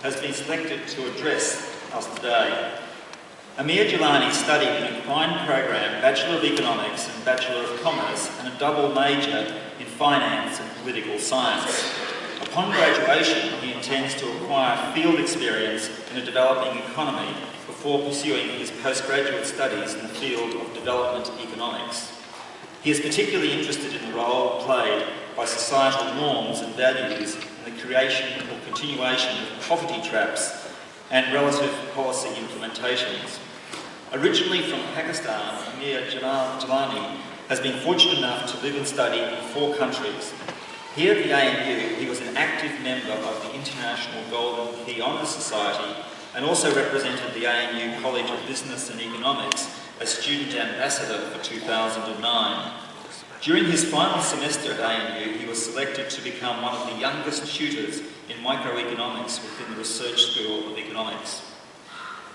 has been selected to address us today. Amir Jilani studied in a combined program, Bachelor of Economics and Bachelor of Commerce, and a double major in Finance and Political Science. Upon graduation, he intends to acquire field experience in a developing economy before pursuing his postgraduate studies in the field of development economics. He is particularly interested in the role played by societal norms and values in the creation or continuation of poverty traps and relative policy implementations. Originally from Pakistan, Amir Jilani has been fortunate enough to live and study in 4 countries. Here at the ANU, he was an active member of the International Golden Key Honours Society and also represented the ANU College of Business and Economics as student ambassador for 2009. During his final semester at ANU, he was selected to become one of the youngest tutors in microeconomics within the Research School of Economics.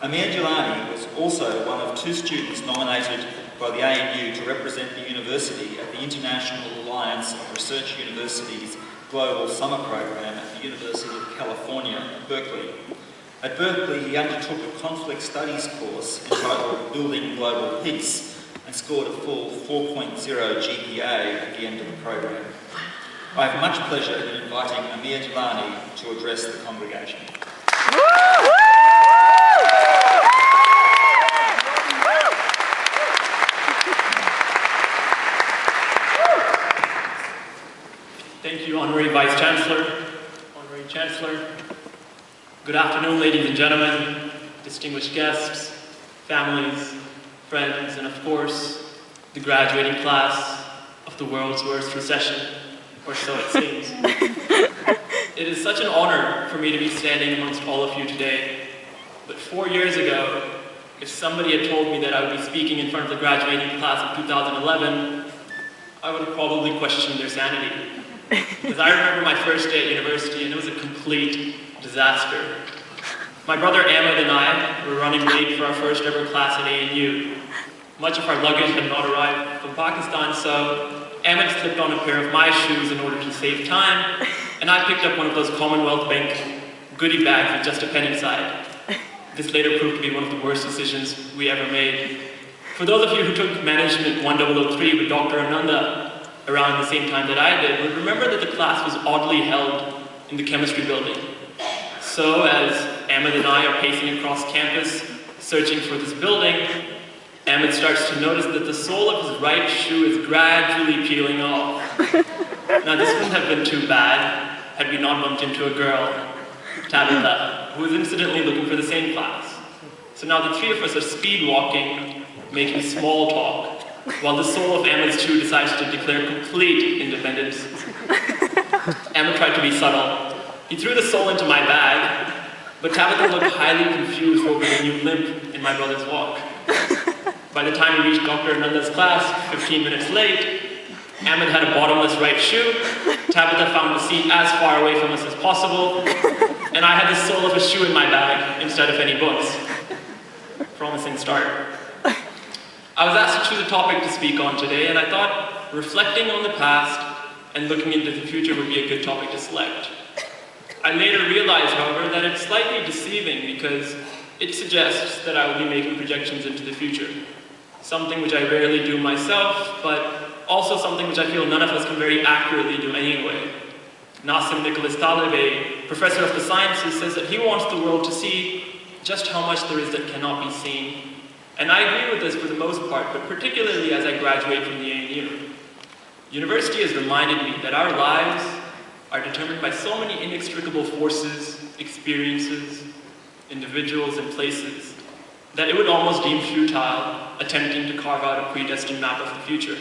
Amir Jilani was also one of 2 students nominated by the ANU to represent the university at the International Alliance of Research Universities Global Summer Program at the University of California, Berkeley. At Berkeley, he undertook a conflict studies course entitled Building Global Peace and scored a full 4.0 GPA at the end of the program. I have much pleasure in inviting Amir Jilani to address the congregation. Thank you, Honorary Vice Chancellor, Honorary Chancellor. Good afternoon, ladies and gentlemen, distinguished guests, families, friends, and of course, the graduating class of the world's worst recession, or so it seems. It is such an honor for me to be standing amongst all of you today, but 4 years ago, if somebody had told me that I would be speaking in front of the graduating class of 2011, I would have probably questioned their sanity. Because I remember my first day at university and it was a complete disaster. My brother Ahmed and I were running late for our first ever class at ANU. Much of our luggage had not arrived from Pakistan, so Ahmed slipped on a pair of my shoes in order to save time, and I picked up one of those Commonwealth Bank goodie bags with just a pen inside. This later proved to be one of the worst decisions we ever made. For those of you who took Management 1003 with Dr. Ananda around the same time that I did, would remember that the class was oddly held in the chemistry building. So as Ahmed and I are pacing across campus, searching for this building, Ahmed starts to notice that the sole of his right shoe is gradually peeling off. Now this wouldn't have been too bad had we not bumped into a girl, Tabitha, who was incidentally looking for the same class. So now the 3 of us are speed walking, making small talk, while the sole of Ahmed's shoe decides to declare complete independence. Ahmed tried to be subtle. He threw the sole into my bag, but Tabitha looked highly confused over the new limp in my brother's walk. By the time we reached Dr. Ananda's class, 15 minutes late, Ahmed had a bottomless right shoe, Tabitha found a seat as far away from us as possible, and I had the sole of a shoe in my bag instead of any books. Promising start. I was asked to choose a topic to speak on today, and I thought reflecting on the past and looking into the future would be a good topic to select. I later realized, however, that it's slightly deceiving because it suggests that I will be making projections into the future. Something which I rarely do myself, but also something which I feel none of us can very accurately do anyway. Nassim Nicholas Taleb, a professor of the sciences, says that he wants the world to see just how much there is that cannot be seen. And I agree with this for the most part, but particularly as I graduate from the ANU. University has reminded me that our lives are determined by so many inextricable forces, experiences, individuals, and places, that it would almost deem futile attempting to carve out a predestined map of the future.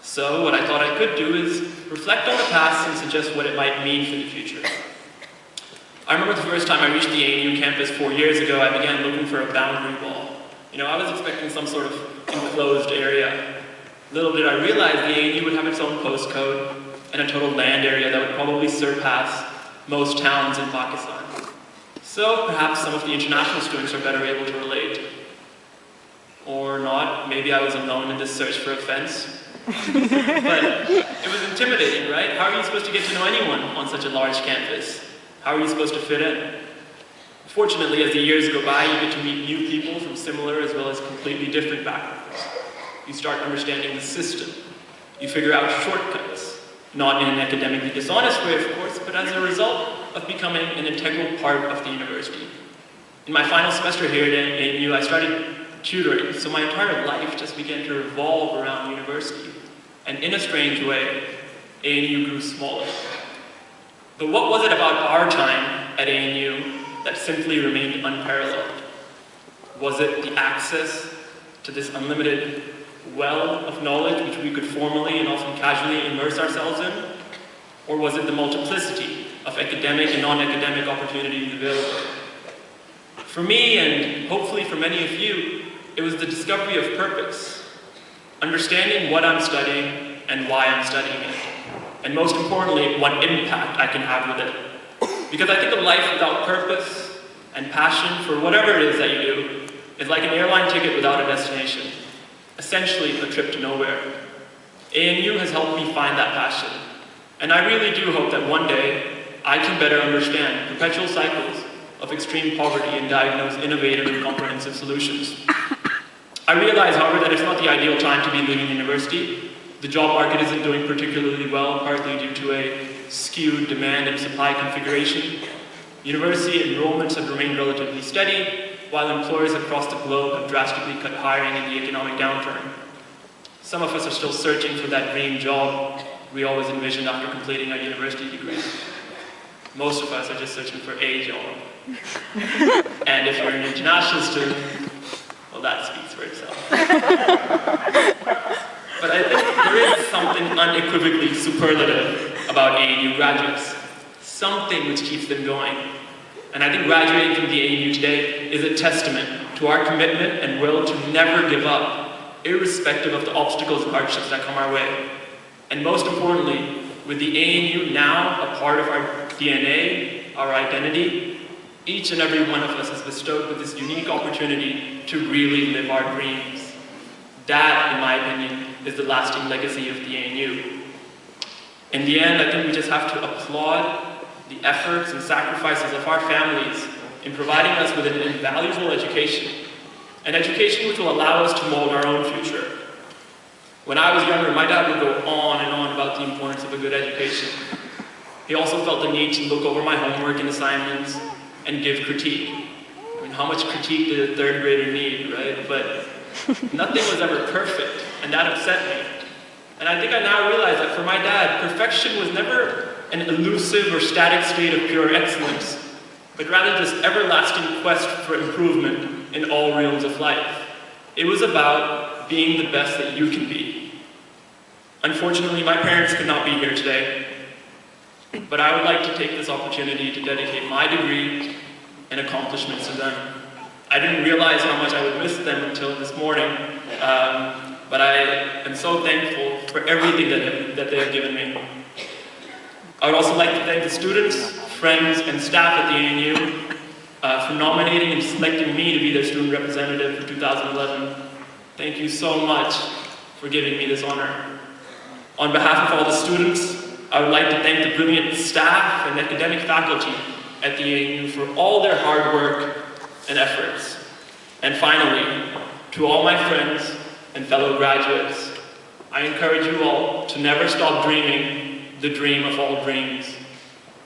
So what I thought I could do is reflect on the past and suggest what it might mean for the future. I remember the first time I reached the ANU campus 4 years ago, I began looking for a boundary wall. I was expecting some sort of enclosed area. Little did I realize the ANU would have its own postcode and a total land area that would probably surpass most towns in Pakistan. So perhaps some of the international students are better able to relate. Or not, maybe I was alone in this search for a fence. But it was intimidating, right? How are you supposed to get to know anyone on such a large campus? How are you supposed to fit in? Fortunately, as the years go by, you get to meet new people from similar as well as completely different backgrounds. You start understanding the system. You figure out shortcuts, not in an academically dishonest way, of course, but as a result of becoming an integral part of the university. In my final semester here at ANU, I started tutoring, so my entire life just began to revolve around university. And in a strange way, ANU grew smaller. But what was it about our time at ANU that simply remained unparalleled? Was it the access to this unlimited well of knowledge which we could formally and often casually immerse ourselves in? Or was it the multiplicity of academic and non-academic opportunities available? For me, and hopefully for many of you, it was the discovery of purpose, understanding what I'm studying and why I'm studying it, and most importantly, what impact I can have with it. Because I think a life without purpose and passion for whatever it is that you do is like an airline ticket without a destination, essentially a trip to nowhere. ANU has helped me find that passion, and I really do hope that one day I can better understand perpetual cycles of extreme poverty and diagnose innovative and comprehensive solutions. I realize, however, that it's not the ideal time to be leaving university. The job market isn't doing particularly well, partly due to a skewed demand and supply configuration. University enrollments have remained relatively steady, while employers across the globe have drastically cut hiring in the economic downturn. Some of us are still searching for that dream job we always envisioned after completing our university degree. Most of us are just searching for a job. And if you're an international student, well, that speaks for itself. But I think there is something unequivocally superlative about ANU graduates, something which keeps them going. And I think graduating from the ANU today is a testament to our commitment and will to never give up, irrespective of the obstacles and hardships that come our way. And most importantly, with the ANU now a part of our DNA, our identity, each and every one of us is bestowed with this unique opportunity to really live our dreams. That, in my opinion, is the lasting legacy of the ANU. In the end, I think we just have to applaud the efforts and sacrifices of our families in providing us with an invaluable education, an education which will allow us to mold our own future. When I was younger, my dad would go on and on about the importance of a good education. He also felt the need to look over my homework and assignments and give critique. I mean, how much critique did a third grader need, right? But nothing was ever perfect, and that upset me. And I think I now realize that for my dad, perfection was never an elusive or static state of pure excellence, but rather this everlasting quest for improvement in all realms of life. It was about being the best that you can be. Unfortunately, my parents could not be here today, but I would like to take this opportunity to dedicate my degree and accomplishments to them. I didn't realize how much I would miss them until this morning, but I am so thankful for everything that they have given me. I would also like to thank the students, friends, and staff at the ANU for nominating and selecting me to be their student representative for 2011. Thank you so much for giving me this honor. On behalf of all the students, I would like to thank the brilliant staff and academic faculty at the ANU for all their hard work and efforts. And finally, to all my friends and fellow graduates, I encourage you all to never stop dreaming the dream of all dreams,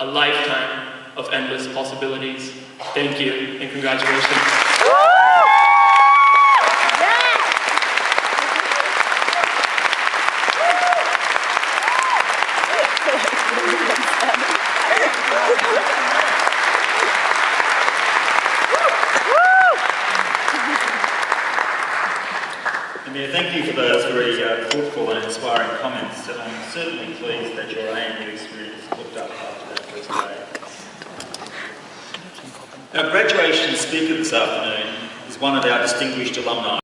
a lifetime of endless possibilities. Thank you, and congratulations. Amir, thank you for those very thoughtful and inspiring comments, and I'm certainly pleased that your ANU experience looked up after that first day. Our graduation speaker this afternoon is one of our distinguished alumni.